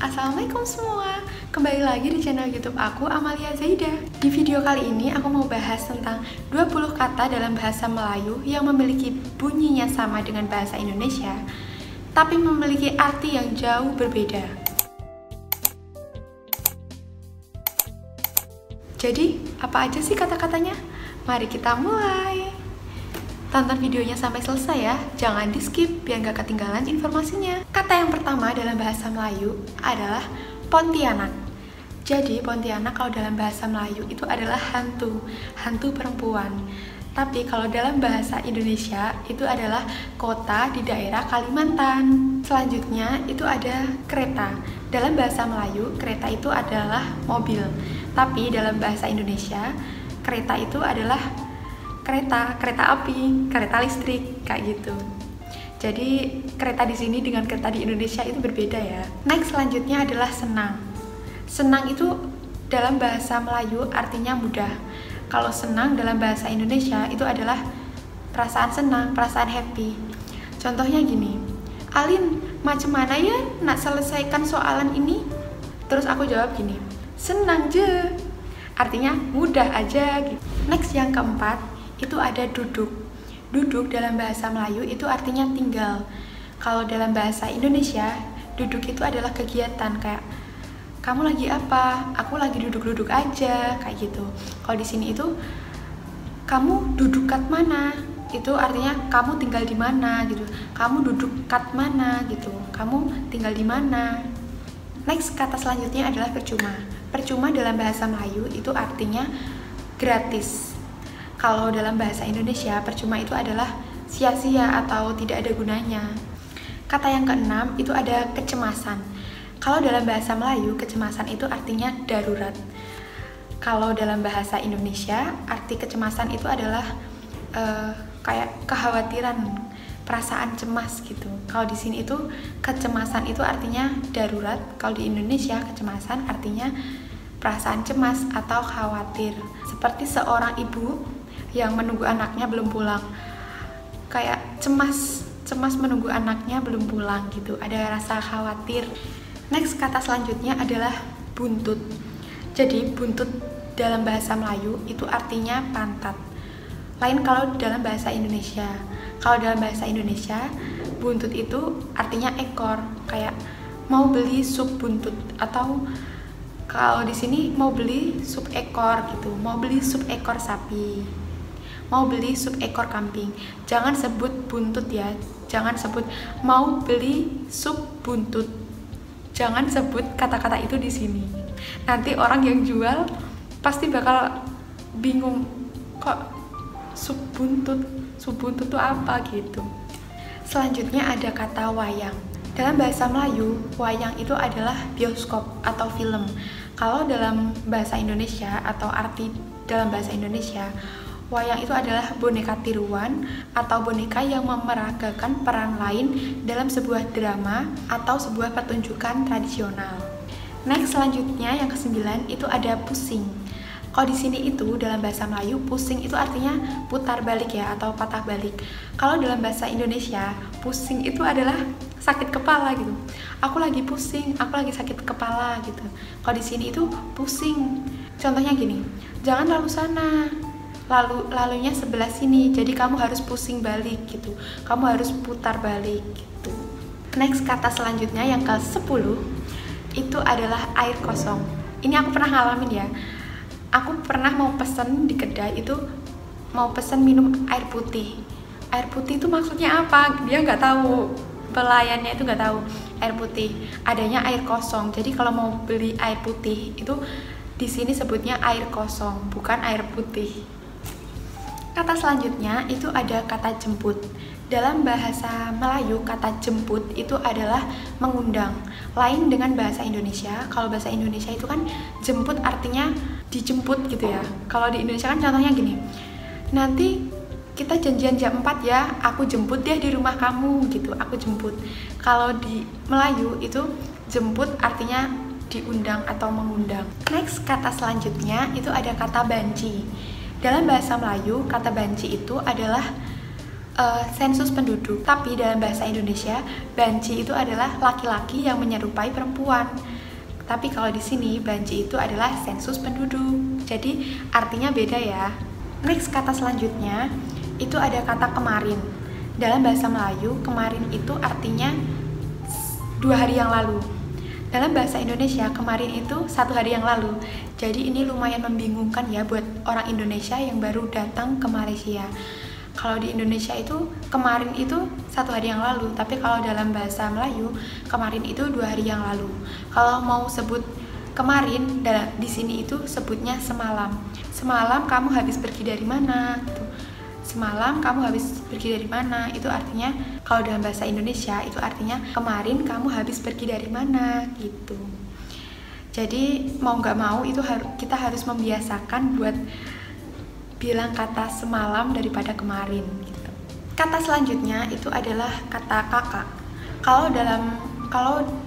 Assalamualaikum semua. Kembali lagi di channel YouTube aku, Amalia Zaida. Di video kali ini aku mau bahas tentang 20 kata dalam bahasa Melayu yang memiliki bunyinya sama dengan bahasa Indonesia, tapi memiliki arti yang jauh berbeda. Jadi, apa aja sih kata-katanya? Mari kita mulai. Tonton videonya sampai selesai ya, jangan di skip biar gak ketinggalan informasinya. Kata yang pertama dalam bahasa Melayu adalah Pontianak. Jadi Pontianak kalau dalam bahasa Melayu itu adalah hantu perempuan. Tapi kalau dalam bahasa Indonesia itu adalah kota di daerah Kalimantan. Selanjutnya itu ada kereta. Dalam bahasa Melayu kereta itu adalah mobil. Tapi dalam bahasa Indonesia kereta itu adalah kereta api, kereta listrik, kayak gitu. Jadi kereta di sini dengan kereta di Indonesia itu berbeda ya. Next selanjutnya adalah senang. Senang itu dalam bahasa Melayu artinya mudah. Kalau senang dalam bahasa Indonesia itu adalah perasaan senang, perasaan happy. Contohnya gini, Alin, macam mana ya nak selesaikan soalan ini? Terus aku jawab gini, senang je. Artinya mudah aja gitu. Next yang keempat itu ada duduk. Duduk dalam bahasa Melayu itu artinya tinggal. Kalau dalam bahasa Indonesia, duduk itu adalah kegiatan kayak kamu lagi apa? Aku lagi duduk-duduk aja kayak gitu. Kalau di sini itu kamu duduk kat mana? Itu artinya kamu tinggal di mana gitu. Kamu duduk kat mana gitu. Kamu tinggal di mana? Next kata selanjutnya adalah percuma. Percuma dalam bahasa Melayu itu artinya gratis. Kalau dalam bahasa Indonesia, percuma itu adalah sia-sia atau tidak ada gunanya. Kata yang keenam itu ada kecemasan. Kalau dalam bahasa Melayu, kecemasan itu artinya darurat. Kalau dalam bahasa Indonesia, arti kecemasan itu adalah kayak kekhawatiran, perasaan cemas gitu. Kalau di sini itu kecemasan itu artinya darurat. Kalau di Indonesia, kecemasan artinya perasaan cemas atau khawatir. Seperti seorang ibu yang menunggu anaknya belum pulang, kayak cemas menunggu anaknya belum pulang gitu, ada rasa khawatir. Next kata selanjutnya adalah buntut. Jadi buntut dalam bahasa Melayu itu artinya pantat. Lain kalau dalam bahasa Indonesia. Kalau dalam bahasa Indonesia buntut itu artinya ekor, kayak mau beli sup buntut, atau kalau di sini mau beli sup ekor gitu, mau beli sup ekor sapi, mau beli sup ekor kambing. Jangan sebut buntut ya, jangan sebut mau beli sup buntut. Jangan sebut kata-kata itu di sini. Nanti orang yang jual pasti bakal bingung, kok sup buntut itu apa gitu. Selanjutnya ada kata wayang. Dalam bahasa Melayu, wayang itu adalah bioskop atau film. Kalau dalam bahasa Indonesia atau arti dalam bahasa Indonesia, wayang itu adalah boneka tiruan atau boneka yang memeragakan peran lain dalam sebuah drama atau sebuah pertunjukan tradisional. Next selanjutnya yang ke-9 itu ada pusing. Kalau di sini itu dalam bahasa Melayu pusing itu artinya putar balik ya atau patah balik. Kalau dalam bahasa Indonesia pusing itu adalah sakit kepala gitu. Aku lagi pusing, aku lagi sakit kepala gitu. Kalau di sini itu pusing. Contohnya gini, jangan lalu sana. Lalunya sebelah sini, jadi kamu harus pusing balik gitu, kamu harus putar balik gitu. Next kata selanjutnya yang ke-10 itu adalah air kosong. Ini aku pernah ngalamin ya. Aku pernah mau pesen di kedai itu, mau pesen minum air putih. Air putih itu maksudnya apa? Dia nggak tahu, pelayannya itu nggak tahu air putih. Adanya air kosong. Jadi kalau mau beli air putih itu di sini sebutnya air kosong, bukan air putih. Kata selanjutnya itu ada kata jemput. Dalam bahasa Melayu kata jemput itu adalah mengundang. Lain dengan bahasa Indonesia. Kalau bahasa Indonesia itu kan jemput artinya dijemput gitu ya. Kalau di Indonesia kan contohnya gini, nanti kita janjian jam 4 ya, aku jemput dia di rumah kamu gitu, aku jemput. Kalau di Melayu itu jemput artinya diundang atau mengundang. Next kata selanjutnya itu ada kata banci. Dalam bahasa Melayu, kata banci itu adalah sensus penduduk. Tapi dalam bahasa Indonesia, banci itu adalah laki-laki yang menyerupai perempuan. Tapi kalau di sini banji itu adalah sensus penduduk. Jadi artinya beda ya. Next, kata selanjutnya itu ada kata kemarin. Dalam bahasa Melayu, kemarin itu artinya 2 hari yang lalu. Dalam bahasa Indonesia, kemarin itu 1 hari yang lalu. Jadi ini lumayan membingungkan ya buat orang Indonesia yang baru datang ke Malaysia. Kalau di Indonesia itu kemarin itu 1 hari yang lalu, tapi kalau dalam bahasa Melayu, kemarin itu 2 hari yang lalu. Kalau mau sebut kemarin, di sini itu sebutnya semalam. Semalam kamu habis pergi dari mana? Gitu. Semalam kamu habis pergi dari mana? Itu artinya kalau dalam bahasa Indonesia itu artinya kemarin kamu habis pergi dari mana gitu. Jadi mau nggak mau itu kita harus membiasakan buat bilang kata semalam daripada kemarin gitu. Kata selanjutnya itu adalah kata kakak. Kalau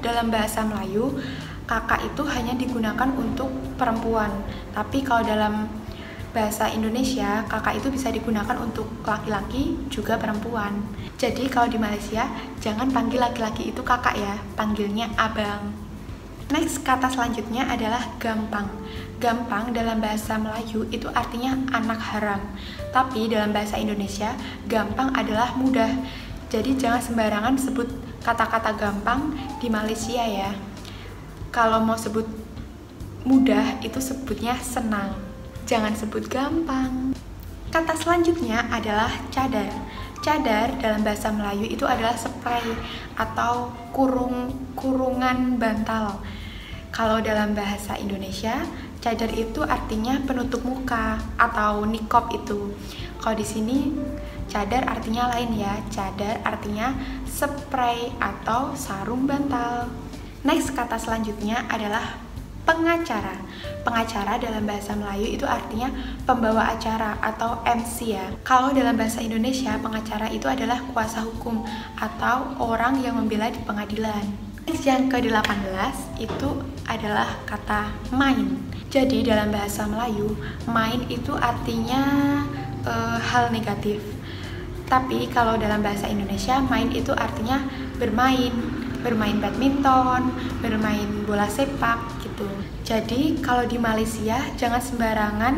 dalam bahasa Melayu, kakak itu hanya digunakan untuk perempuan. Tapi kalau dalam bahasa Indonesia, kakak itu bisa digunakan untuk laki-laki juga perempuan. Jadi kalau di Malaysia, jangan panggil laki-laki itu kakak ya, panggilnya abang. Next, kata selanjutnya adalah gampang. Gampang dalam bahasa Melayu itu artinya anak haram. Tapi dalam bahasa Indonesia, gampang adalah mudah. Jadi jangan sembarangan sebut kata-kata gampang di Malaysia ya. Kalau mau sebut mudah, itu sebutnya senang. Jangan sebut gampang. Kata selanjutnya adalah cadar. Cadar dalam bahasa Melayu itu adalah spray atau kurungan bantal. Kalau dalam bahasa Indonesia, cadar itu artinya penutup muka atau niqab itu. Kalau di sini cadar artinya lain ya. Cadar artinya spray atau sarung bantal. Next, kata selanjutnya adalah pengacara. Pengacara dalam bahasa Melayu itu artinya pembawa acara atau MC ya. Kalau dalam bahasa Indonesia, pengacara itu adalah kuasa hukum atau orang yang membela di pengadilan. Yang ke-18 itu adalah kata main. Jadi dalam bahasa Melayu, main itu artinya hal negatif. Tapi kalau dalam bahasa Indonesia, main itu artinya bermain badminton, bermain bola sepak gitu. Jadi kalau di Malaysia jangan sembarangan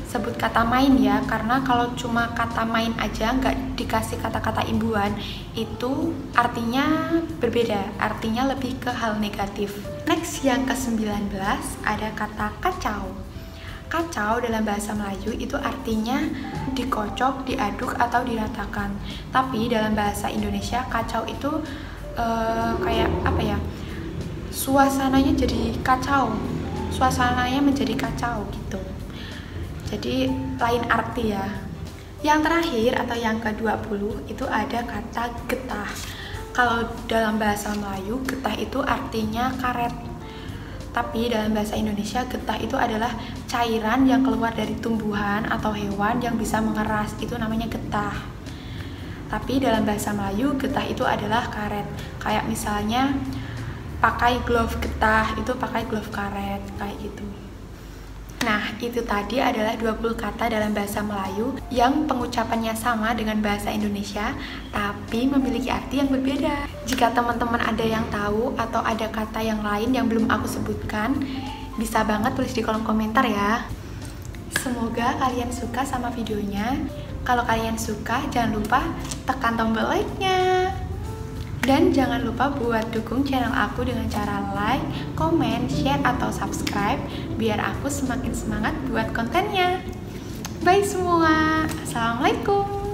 sebut kata main ya, karena kalau cuma kata main aja nggak dikasih kata-kata imbuhan, itu artinya berbeda, artinya lebih ke hal negatif. Next, yang ke-19 ada kata kacau. Kacau dalam bahasa Melayu itu artinya dikocok, diaduk atau diratakan. Tapi dalam bahasa Indonesia kacau itu kayak apa ya, suasananya jadi kacau, suasananya menjadi kacau gitu. Jadi lain arti ya. Yang terakhir atau yang ke-20 itu ada kata getah. Kalau dalam bahasa Melayu getah itu artinya karet. Tapi dalam bahasa Indonesia getah itu adalah cairan yang keluar dari tumbuhan atau hewan yang bisa mengeras, itu namanya getah. Tapi dalam bahasa Melayu, getah itu adalah karet. Kayak misalnya pakai glove getah, itu pakai glove karet, kayak gitu. Nah, itu tadi adalah 20 kata dalam bahasa Melayu yang pengucapannya sama dengan bahasa Indonesia, tapi memiliki arti yang berbeda. Jika teman-teman ada yang tahu atau ada kata yang lain yang belum aku sebutkan, bisa banget tulis di kolom komentar ya. Semoga kalian suka sama videonya. Kalau kalian suka, jangan lupa tekan tombol like-nya. Dan jangan lupa buat dukung channel aku dengan cara like, komen, share, atau subscribe biar aku semakin semangat buat kontennya. Bye semua. Assalamualaikum.